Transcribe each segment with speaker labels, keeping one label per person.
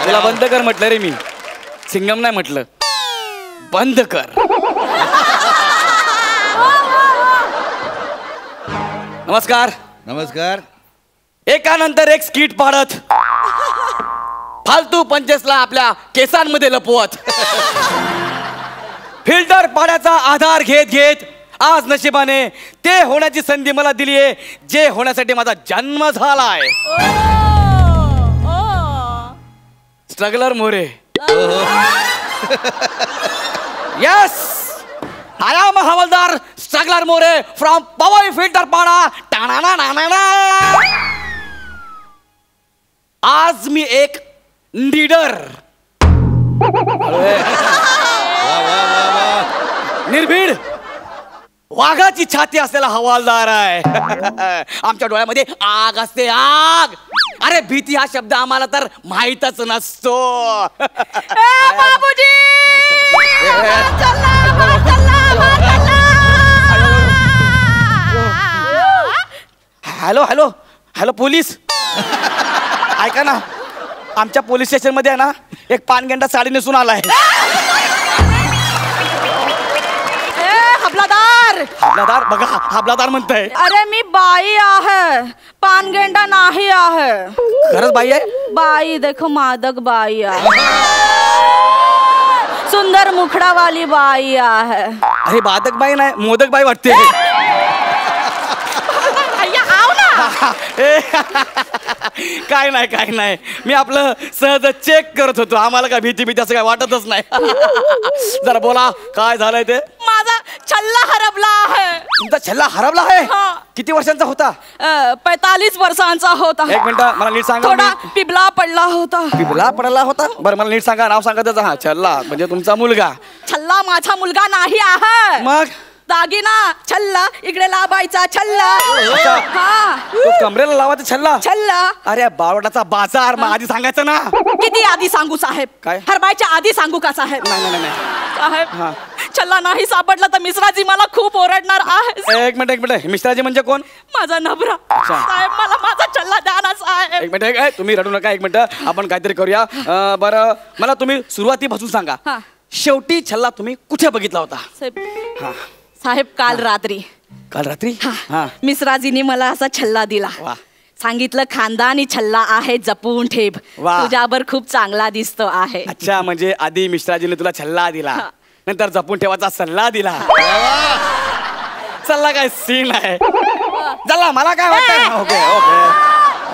Speaker 1: तुला बंद कर म्हटलं रे मी, सिंगम नाही म्हटलं, बंद कर. नमस्कार.
Speaker 2: नमस्कार.
Speaker 1: एकानंतर एक स्किट पाडत, फालतू पंचेसला आपल्या केसांमध्ये लपवत, फिल्टर पाण्याचा आधार घेत घेत आज नशिबाने ते होण्याची संधी मला दिली आहे जे होण्यासाठी माझा जन्म झालाय. Struggler More. Yes, I am हवालदार struggler More from Powai Filter Pada. आज मी एक लीडर, निर्भीड वाघाची छाती असलेला हवालदार आहे. आमच्या डोळ्यामध्ये आग असते, आग. अरे भीती हा शब्द आम्हाला तर माहीतच नसतो.
Speaker 3: बाबूजी
Speaker 1: हॅलो हॅलो हॅलो पोलीस, ऐका ना, आमच्या पोलीस स्टेशन मध्ये आहे ना एक पानगंडा साडी नेसून आलाय.
Speaker 3: हबलादार.
Speaker 1: हबलादार बघा, हबलादार म्हणताय.
Speaker 3: अरे मी बाई आहे, पानगेंडा नाही आहे.
Speaker 1: खरंच बाई आहे?
Speaker 3: बाई देखो, मादक बाई आहे, सुंदर मुखडा वाली बाई आहे.
Speaker 1: अरे बादक बाई नाही, मोदक बाई वाटते. काय नाही काय नाही, मी आपलं सहज चेक करत होतो. आम्हाला काय भीती भीती असं काय वाटतच नाही. जरा बोला काय झालंय ते.
Speaker 3: माझा छल्ला हरपला आहे.
Speaker 1: तुमचा छल्ला हरपला आहे? किती वर्षांचा होता?
Speaker 3: 45 वर्षांचा होता.
Speaker 1: एक मिनिट मला नीट सांगा.
Speaker 3: थोडा पिबला पडला होता.
Speaker 1: पिबला पडला होता? बरं मला नीट सांगा, नाव सांगा त्याचं. हा, छल्ला म्हणजे तुमचा मुलगा.
Speaker 3: छल्ला माझा मुलगा नाही आहे.
Speaker 1: मग
Speaker 3: दागिना छल्ला इकडे लावायचा छल्ला.
Speaker 1: तो कमरेला लावायचा छल्ला.
Speaker 3: छल्ला.
Speaker 1: अरे बावटाचा बाजार. मग आधी सांगायचं ना.
Speaker 3: किती आधी सांगू साहेब?
Speaker 1: काय?
Speaker 3: हरबायच्या आधी सांगू का साहेब?
Speaker 1: नाही नाही नाही
Speaker 3: साहेब, छल्ला नाही सापडला तर मिश्राजी मला खूप ओरडणार आहे.
Speaker 1: एक मिनिट, मिश्राजी म्हणजे कोण?
Speaker 3: माझा नवरा. साहेब मला माझा छल्ला द्या ना साहेब.
Speaker 1: एक मिनिट, तुम्ही रडू नका. एक मिनिट, आपण काहीतरी करूया. बरं मला तुम्ही सुरुवातीपासून सांगा, शेवटी छल्ला तुम्ही कुठे बघितला होता?
Speaker 3: साहेब काल रात्री.
Speaker 1: काल रात्री?
Speaker 3: मिश्राजीने मला असा छल्ला दिला. सांगितलं खानदानी छल्ला आहे, जपून ठेव, तुझ्यावर खूप चांगला दिसतो आहे.
Speaker 1: अच्छा, म्हणजे आधी मिश्राजीने तुला छल्ला दिला, नंतर जपून ठेवायचा सल्ला दिला. सल्ला काय सीन आहे. चला मला काय वाटतं. ओके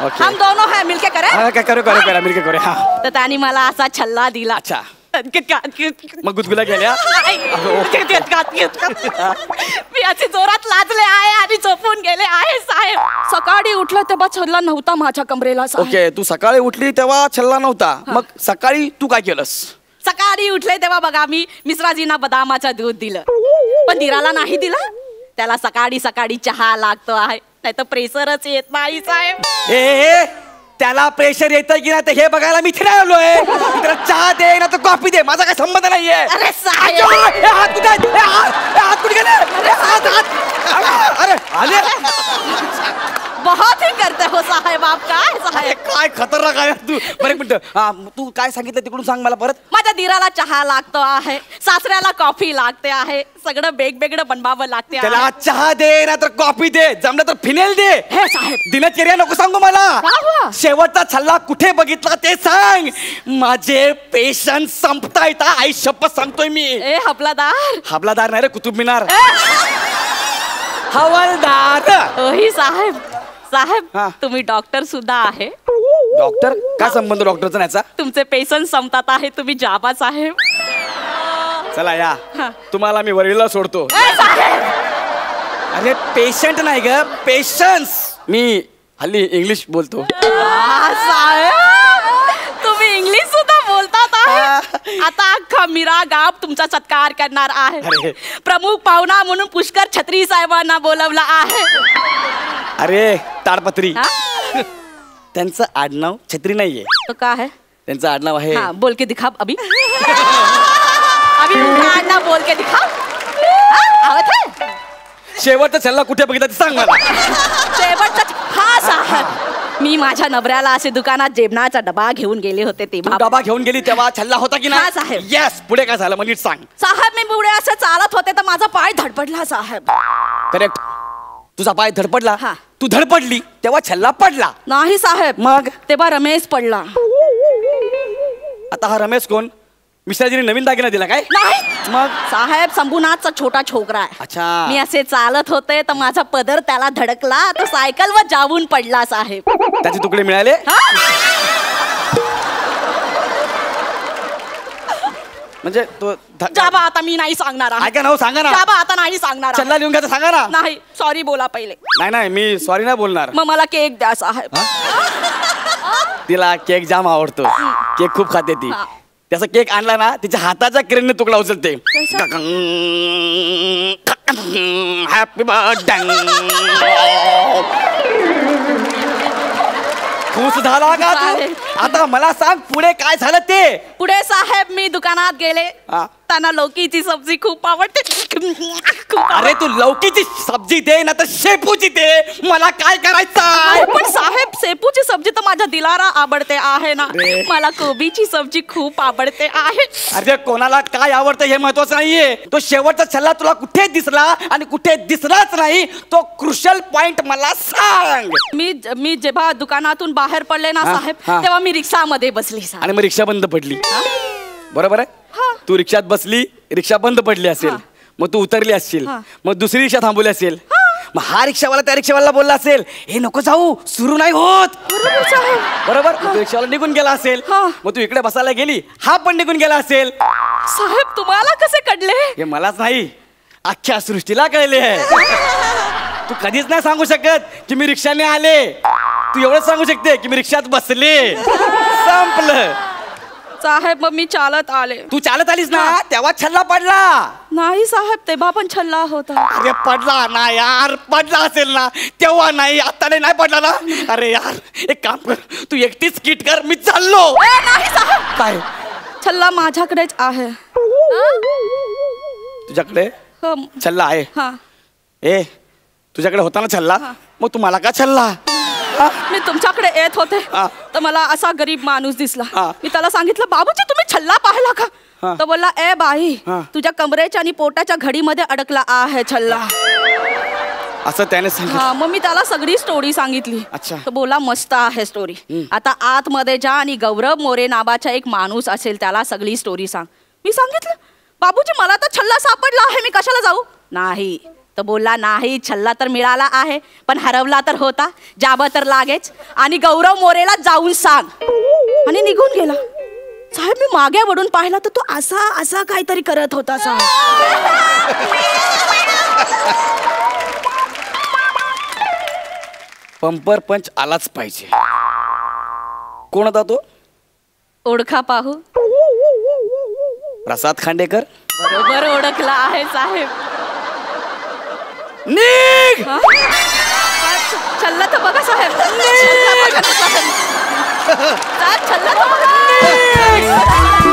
Speaker 1: ओके,
Speaker 3: हम दोनों है मिलके करे.
Speaker 1: करू मिलके करू.
Speaker 3: तर त्याने मला असा छल्ला दिला.
Speaker 1: अच्छा, मग गुदगुल्या केल्या?
Speaker 3: मी अशी जोरात लाजले आहे आणि झोपून गेले आहे साहेब. सकाळी उठलं तेव्हा छल्ला नव्हता माझ्या कमरेला.
Speaker 1: ओके, तू सकाळी उठली तेव्हा छल्ला नव्हता. मग सकाळी तू काय केलंस?
Speaker 3: सकाळी उठले तेव्हा बघा मी मिश्राजींना बदामाचं दूध दिलं, पण धीराला नाही दिला. त्याला सकाळी सकाळी चहा लागतो आहे, नाही तर प्रेशरच येत नाही साहेब.
Speaker 1: त्याला प्रेशर येतंय की नाही हे बघायला मी इथे आलोय. त्याला चहा दे ना तर कॉफी दे, माझा काय संबंध नाहीये.
Speaker 3: अरे साहेब,
Speaker 1: हात कुठे गेले? अरे आले.
Speaker 3: बहुत ही करते हो साहेब आप. काय साहेब,
Speaker 1: काय खतरनाक आहे तू. बरं एक मिनिट, तू काय सांगितलं तिकडून सांग मला परत.
Speaker 3: माझ्या धीराला चहा लागतो आहे, सासऱ्याला कॉफी लागते आहे, सगळं वेगवेगळं बनवावं लागते.
Speaker 1: त्याला चहा दे ना तर कॉफी दे, जमलं तर फिनेल दे.
Speaker 3: हे साहेब,
Speaker 1: दिनचर्या नको सांगू मला. शेवटचा छल्ला कुठे बघितला ते सांग. माझे पेशन्स संपता येतात, आई शपथ सांगतोय मी.
Speaker 3: ए हबलादार.
Speaker 1: हबलादार नाही रे, कुतुब मिनार. हवालदार.
Speaker 3: ओही साहेब. साहेब तुम्ही डॉक्टर सुद्धा आहे.
Speaker 1: डॉक्टर? काय संबंध डॉक्टरचा याचा?
Speaker 3: तुमचे पेशंट संपतात आहे, तुम्ही जाबा साहेब.
Speaker 1: चला या, तुम्हाला मी वरीला सोडतो. अरे पेशंट नाही ग, पेशन्स. मी हल्ली इंग्लिश बोलतो.
Speaker 3: साहेब तुम्ही इंग्लिश सुद्धा बोलतात आहे. आता अख्खा मीरा गाव तुमचा सत्कार करणार आहे. प्रमुख पाहुणा म्हणून पुष्कर छत्री साहेबांना बोलवला आहे.
Speaker 1: अरे ताडपत्री, त्यांचं आडनाव छत्री नाहीये.
Speaker 3: तो काय आहे?
Speaker 1: त्यांचं आडनाव आहे.
Speaker 3: बोल के दिखा अभी. अभी आडनाव बोल के दिखा.
Speaker 1: शेवटचा छल्ला कुठे बघितला ते सांग मला.
Speaker 3: शेवटचा? हा साहेब, मी माझ्या नवऱ्याला असे दुकानात जेवणाचा डबा घेऊन गेले होते
Speaker 1: तू
Speaker 3: तेव्हा.
Speaker 1: डबा घेऊन गेली तेव्हा छल्ला होता की
Speaker 3: हा,
Speaker 1: नाही
Speaker 3: साहेब.
Speaker 1: येस पुढे काय झालं मग नीट सांग.
Speaker 3: साहेब मी पुढे असं चालत होते तर माझा पाय धडपडला साहेब.
Speaker 1: करेक्ट तुझा पाय धडपडला
Speaker 3: हा.
Speaker 1: तू धडपडली तेव्हा छल्ला पडला.
Speaker 3: नाही साहेब
Speaker 1: मग
Speaker 3: तेव्हा रमेश पडला.
Speaker 1: आता हा रमेश कोण मिश्राजीने नवीन दागिना दिला काय
Speaker 3: नाही
Speaker 1: मग
Speaker 3: साहेब शंभूनाथचा छोटा छोकरा आहे.
Speaker 1: अच्छा
Speaker 3: मी असे चालत होते तर माझा पदर त्याला धडकला तो सायकलवर जाऊन पडला साहेब.
Speaker 1: त्याचे तुकडे मिळाले.
Speaker 3: हा?
Speaker 1: म्हणजे तो
Speaker 3: जाबा आता मी नाही सांगणार आहे.
Speaker 1: ऐका ना हो, सांगा ना
Speaker 3: जाबा आता नाही सांगणार आहे.
Speaker 1: छल्ला लिहून घ्यायचं सांगा ना.
Speaker 3: नाही सॉरी बोला पहिले.
Speaker 1: नाही नाही मी सॉरी नाही बोलणार.
Speaker 3: मग मला केक द्या साहेब.
Speaker 1: तिला केक जाम आवडतो केक खूप खाते ती.
Speaker 3: हा.
Speaker 1: त्याचा केक आणला ना तिच्या हाताच्या क्रेनने तुकडा उचलते.
Speaker 3: कैसा?
Speaker 1: Happy birthday. खुश झाला का तू?
Speaker 3: आहे.
Speaker 1: आता मला सांग पुढे काय झालं ते.
Speaker 3: पुढे साहेब मी दुकानात गेले
Speaker 1: हा.
Speaker 3: त्यांना लौकीची सब्जी खूप आवडते. खूप
Speaker 1: अरे तू लौकीची सब्जी दे ना तर शेपूची दे मला काय करायचं
Speaker 3: अहो, पण साहेब शेपूची सब्जी तर माझ्या दिलारा आवडते आहे ना.
Speaker 1: अरे.
Speaker 3: मला कोबीची सब्जी खूप आवडते आहे.
Speaker 1: अरे कोणाला काय आवडतं हे महत्वाचं नाहीये. तो शेवटचा छल्ला तुला कुठे दिसला आणि कुठे दिसलाच नाही तो क्रुशल पॉइंट मला सांग.
Speaker 3: मी जेव्हा दुकानातून बाहेर पडले ना
Speaker 1: हा,
Speaker 3: साहेब
Speaker 1: हा.
Speaker 3: तेव्हा मी रिक्षामध्ये बसली साहेब.
Speaker 1: आणि मग रिक्षा बंद पडली बरोबर आहे.
Speaker 3: हा.
Speaker 1: तू रिक्षात बसली रिक्षा बंद पडली असेल
Speaker 3: हा.
Speaker 1: मग तू उतरली असशील
Speaker 3: हा.
Speaker 1: मग दुसरी रिक्षा थांबवली असेल. मग हा रिक्षावाला त्या रिक्षावाला बोलला असेल हे नको जाऊ सुरू नाही होत
Speaker 3: बरोबर साहेब.
Speaker 1: बरोबर मग तो रिक्षावाला निघून गेला असेल.
Speaker 3: हा.
Speaker 1: मग तू इकडे बसायला गेली हा पण निघून गेला असेल.
Speaker 3: साहेब तुम्हाला कसे कळले.
Speaker 1: हे मलाच नाही अख्ख्या सृष्टीला कळले आहे. तू कधीच नाही सांगू शकत की मी रिक्षाने आले. तू एवढंच सांगू शकते की मी रिक्षात बसले संपलं.
Speaker 3: साहेब मग मी चालत आले.
Speaker 1: तू चालत आलीस ना तेव्हा छल्ला पडला.
Speaker 3: नाही साहेब तेव्हा पण छल्ला होता.
Speaker 1: अरे पडला ना यार पडला असेल ना तेव्हा नाही आता नाही पडला ना. अरे यार एक काम कर तू एकटीच किट कर मी चाललो.
Speaker 3: ए, नाही साहेब
Speaker 1: काय
Speaker 3: छल्ला माझ्याकडेच आहे.
Speaker 1: तुझ्याकडे
Speaker 3: हं,
Speaker 1: छल्ला आहे.
Speaker 3: हा.
Speaker 1: ए तुझ्याकडे होता ना छल्ला
Speaker 3: हा.
Speaker 1: मग तू मला का छल्ला.
Speaker 3: मी तुमच्याकडे येत होते
Speaker 1: हा.
Speaker 3: तर मला असा गरीब माणूस दिसला.
Speaker 1: हा.
Speaker 3: मी त्याला सांगितलं बाबूजी तुम्ही छल्ला पाहिला का.
Speaker 1: हा.
Speaker 3: तर बोलला ए बाई
Speaker 1: हा.
Speaker 3: तुझ्या कमरेच्या आणि पोटाच्या घडीमध्ये अडकला आहे छल्ला.
Speaker 1: असं त्याने सांगितलं.
Speaker 3: हा मग मी त्याला सगळी स्टोरी सांगितली.
Speaker 1: अच्छा.
Speaker 3: तर बोला मस्त आहे स्टोरी. आता आतमध्ये जा आणि गौरव मोरे नावाचा एक माणूस असेल त्याला सगळी स्टोरी सांग. मी सांगितलं बाबूजी मला तर छल्ला सापडला आहे मी कशाला जाऊ. नाही तर बोलला नाही छल्ला तर मिळाला आहे पण हरवला तर होता जाब तर लागेच आणि गौरव मोरेला जाऊन सांग. आणि निघून गेला. साहेब मी मागे वळून पाहिला तर तो असा असा काहीतरी करत होता साहेब.
Speaker 1: पंपर पंच आलाच पाहिजे. कोण होता तो.
Speaker 3: ओळखा पाहू.
Speaker 1: प्रसाद खांडेकर.
Speaker 3: बरोबर ओळखला आहे साहेब.
Speaker 1: निघ.
Speaker 3: हा? छल्ला तर बघा साहेब. छल्ला बघा ना साहेब. छल्ला तर बघा.